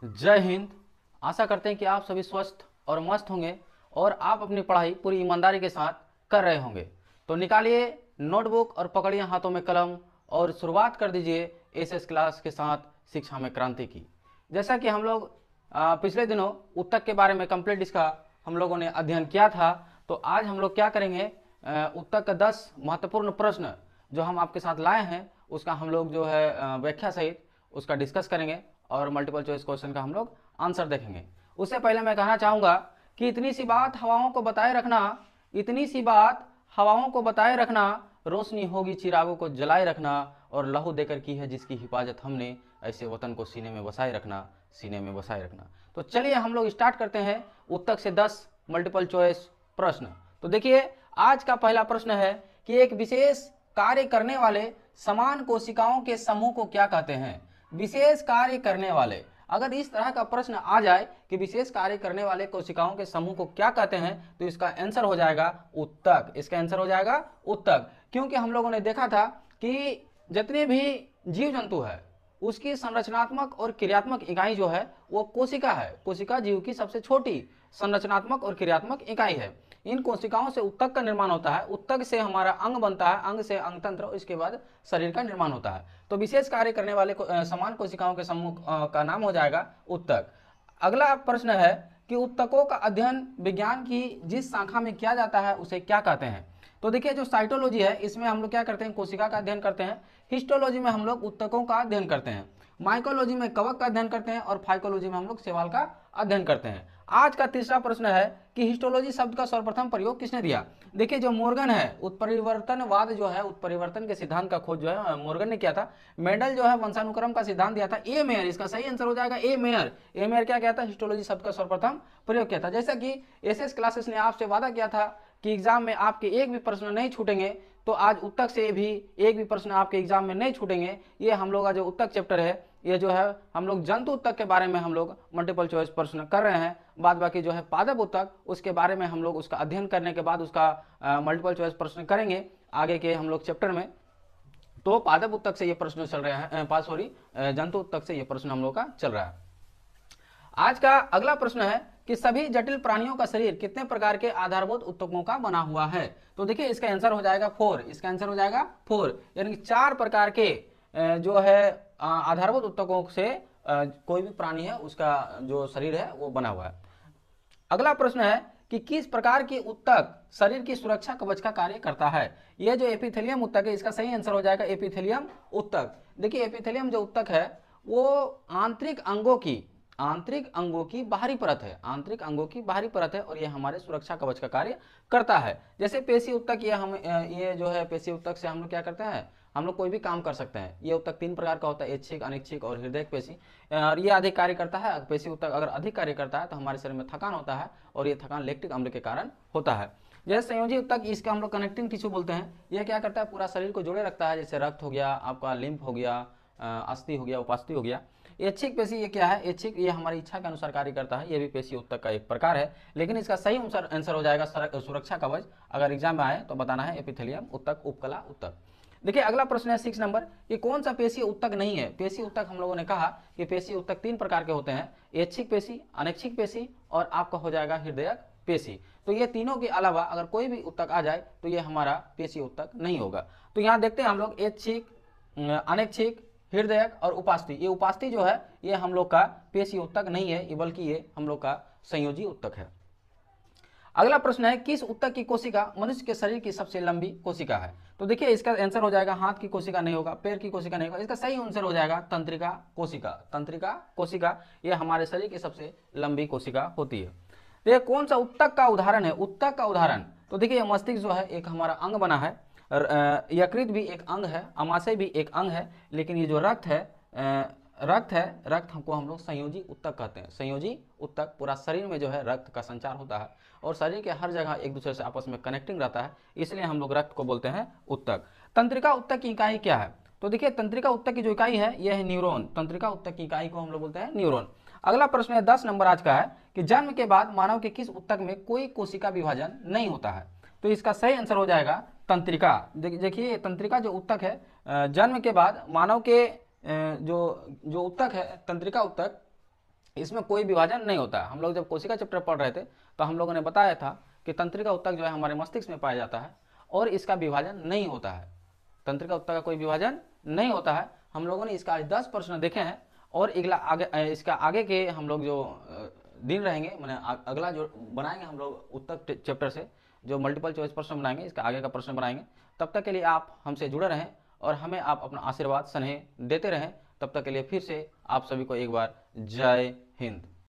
जय हिंद। आशा करते हैं कि आप सभी स्वस्थ और मस्त होंगे और आप अपनी पढ़ाई पूरी ईमानदारी के साथ कर रहे होंगे। तो निकालिए नोटबुक और पकड़िए हाथों में कलम और शुरुआत कर दीजिए एसएस क्लास के साथ शिक्षा में क्रांति की। जैसा कि हम लोग पिछले दिनों उत्तक के बारे में कंप्लीट इसका हम लोगों ने अध्ययन किया था, तो आज हम लोग क्या करेंगे, उत्तक का 10 महत्वपूर्ण प्रश्न जो हम आपके साथ लाए हैं उसका हम लोग जो है व्याख्या सहित उसका डिस्कस करेंगे और मल्टीपल चॉइस क्वेश्चन का हम लोग आंसर देखेंगे। उससे पहले मैं कहना चाहूँगा कि इतनी सी बात हवाओं को बताए रखना, इतनी सी बात हवाओं को बताए रखना, रोशनी होगी चिरागों को जलाए रखना, और लहू देकर की है जिसकी हिफाजत हमने, ऐसे वतन को सीने में बसाए रखना, सीने में बसाए रखना। तो चलिए हम लोग स्टार्ट करते हैं उत्तक से 10 मल्टीपल चॉइस प्रश्न। तो देखिए आज का पहला प्रश्न है कि एक विशेष कार्य करने वाले समान कोशिकाओं के समूह को क्या कहते हैं। विशेष कार्य करने वाले, अगर इस तरह का प्रश्न आ जाए कि विशेष कार्य करने वाले कोशिकाओं के समूह को क्या कहते हैं, तो इसका आंसर हो जाएगा उत्तक। इसका आंसर हो जाएगा उत्तक, क्योंकि हम लोगों ने देखा था कि जितने भी जीव जंतु है उसकी संरचनात्मक और क्रियात्मक इकाई जो है वो कोशिका है। कोशिका जीव की सबसे छोटी संरचनात्मक और क्रियात्मक इकाई है। इन कोशिकाओं से उत्तक का निर्माण होता है, उत्तक से हमारा अंग बनता है, अंग से अंगतंत्र, इसके बाद शरीर का निर्माण होता है। तो विशेष कार्य करने वाले समान कोशिकाओं के समूह का नाम हो जाएगा उत्तक। अगला प्रश्न है कि उत्तकों का अध्ययन विज्ञान की जिस शाखा में किया जाता है उसे क्या कहते हैं। तो देखिए जो साइटोलॉजी है इसमें हम लोग क्या करते हैं, कोशिका का अध्ययन करते हैं। हिस्टोलॉजी में हम लोग उत्तकों का अध्ययन करते हैं। माइकोलॉजी में कवक का अध्ययन करते हैं और फाइकोलॉजी में हम लोग शैवाल का अध्ययन करते हैं। आज का तीसरा प्रश्न है कि हिस्टोलॉजी शब्द का सर्वप्रथम प्रयोग किसने दिया। देखिए जो मोर्गन है, उत्परिवर्तनवाद जो है, उत्परिवर्तन के सिद्धांत का खोज जो है मोर्गन ने किया था। मेंडल जो है वंशानुक्रम का सिद्धांत दिया था। ए मेयर, इसका सही आंसर हो जाएगा ए मेयर। ए मेयर क्या कहता है, हिस्टोलॉजी शब्द का सर्वप्रथम प्रयोग किया था। जैसा कि एसएस क्लासेस ने आपसे वादा किया था कि एग्जाम में आपके एक भी प्रश्न नहीं छूटेंगे, तो आज उत्तक से भी एक भी प्रश्न आपके एग्जाम में नहीं छूटेंगे। ये हम लोग का जो उत्तक चैप्टर है, ये जो है हम लोग जंतु उत्तक के बारे में हम लोग मल्टीपल चॉइस प्रश्न कर रहे हैं। बाद बाकी जो है पादप उत्तक, उसके बारे में हम लोग उसका अध्ययन करने के बाद उसका मल्टीपल चॉइस प्रश्न करेंगे आगे के हम लोग चैप्टर में। तो पादप उत्तक से ये प्रश्न चल रहे हैं, जंतु उत्तक से ये प्रश्न हम लोग का चल रहा है। आज का अगला प्रश्न है कि सभी जटिल प्राणियों का शरीर कितने प्रकार के आधारभूत उत्तकों का बना हुआ है। तो देखिए इसका आंसर हो जाएगा 4। इसका आंसर हो जाएगा 4, यानी कि 4 प्रकार के जो है आधारभूत उत्तकों से कोई भी प्राणी है उसका जो शरीर है वो बना हुआ है। अगला प्रश्न है कि किस प्रकार की उत्तक शरीर की सुरक्षा कवच का कार्य करता है। यह जो एपिथेलियम उत्तक है, इसका सही आंसर हो जाएगा एपिथेलियम उत्तक। देखिए एपिथेलियम जो उत्तक है वो आंतरिक अंगों की बाहरी परत है, आंतरिक अंगों की बाहरी परत है, और ये हमारे सुरक्षा कवच का कार्य करता है। जैसे पेशी उत्तक, ये जो है पेशी उत्तक से हम लोग क्या करते हैं, हम लोग कोई भी काम कर सकते हैं। ये उत्तक 3 प्रकार का होता है, ऐच्छिक, अनैच्छिक और हृदय पेशी। और ये अधिक कार्य करता है। पेशी उत्तक अगर अधिक कार्य करता है तो हमारे शरीर में थकान होता है, और ये थकान लैक्टिक अम्ल के कारण होता है। जैसे संयोजी उत्तक, इसका हम लोग कनेक्टिंग टिश्यू बोलते हैं। यह क्या करता है, पूरा शरीर को जोड़े रखता है, जैसे रक्त हो गया, आपका लिम्फ हो गया, अस्थि हो गया, उपास्थि हो गया। ऐच्छिक पेशी ये क्या है, ऐच्छिक ये हमारी इच्छा के अनुसार कार्य करता है, ये भी पेशी उत्तक का एक प्रकार है। लेकिन इसका सही आंसर हो जाएगा सुरक्षा कवच। अगर एग्जाम में आए तो बताना है एपिथेलियम उत्तक, उपकला उत्तक। देखिए अगला प्रश्न है 6 नंबर, ये कौन सा पेशी उत्तक नहीं है। पेशी उत्तक हम लोगों ने कहा कि पेशी उत्तक 3 प्रकार के होते हैं, ऐच्छिक पेशी, अनैच्छिक पेशी और आपका हो जाएगा हृदयक पेशी। तो ये तीनों के अलावा अगर कोई भी उत्तक आ जाए तो ये हमारा पेशी उत्तक नहीं होगा। तो यहाँ देखते हैं हम लोग ऐच्छिक, अनैच्छिक, हृदयक और उपास्थि। ये उपास्थि जो है ये हम लोग का पेशी उत्तक नहीं है, बल्कि ये हम लोग का संयोजी उत्तक है। अगला प्रश्न है किस उत्तक की कोशिका मनुष्य के शरीर की सबसे लंबी कोशिका है। तो देखिए इसका आंसर हो जाएगा हाथ की कोशिका नहीं होगा, पैर की कोशिका नहीं होगा, इसका सही आंसर हो जाएगा तंत्रिका कोशिका। तंत्रिका कोशिका ये हमारे शरीर की सबसे लंबी कोशिका होती है। तो ये कौन सा उत्तक का उदाहरण है, उत्तक का उदाहरण। तो देखिए मस्तिष्क जो है एक हमारा अंग बना है, यकृत भी एक अंग है, अमाशय भी एक अंग है, लेकिन ये जो रक्त है, रक्त हमको हम लोग संयोजी उत्तक कहते हैं। संयोजी उत्तक, पूरा शरीर में जो है रक्त का संचार होता है और शरीर के हर जगह एक दूसरे से आपस में कनेक्टिंग रहता है, इसलिए हम लोग रक्त को बोलते हैं उत्तक। तंत्रिका उत्तक की इकाई क्या है। तो देखिए तंत्रिका उत्तक की जो इकाई है यह है न्यूरॉन। तंत्रिका उत्तक की इकाई को हम लोग बोलते हैं न्यूरॉन। अगला प्रश्न है 10 नंबर आज का है कि जन्म के बाद मानव के किस उत्तक में कोई कोशिका विभाजन नहीं होता है। तो इसका सही आंसर हो जाएगा तंत्रिका। देखिए तंत्रिका जो उत्तक है, जन्म के बाद मानव के जो उत्तक है, तंत्रिका उत्तक, इसमें कोई विभाजन नहीं होता है। हम लोग जब कोशिका चैप्टर पढ़ रहे थे तो हम लोगों ने बताया था कि तंत्रिका ऊतक जो है हमारे मस्तिष्क में पाया जाता है और इसका विभाजन नहीं होता है। तंत्रिका ऊतक का कोई विभाजन नहीं होता है। हम लोगों ने इसका आज 10 प्रश्न देखे हैं और इसका आगे के हम लोग जो दिन रहेंगे, मैंने अगला जो बनाएंगे हम लोग ऊतक चैप्टर से जो मल्टीपल चॉइस प्रश्न बनाएंगे, इसका आगे का प्रश्न बनाएंगे। तब तक के लिए आप हमसे जुड़े रहें और हमें आप अपना आशीर्वाद स्नेह देते रहें। तब तक के लिए फिर से आप सभी को एक बार जय हिंद।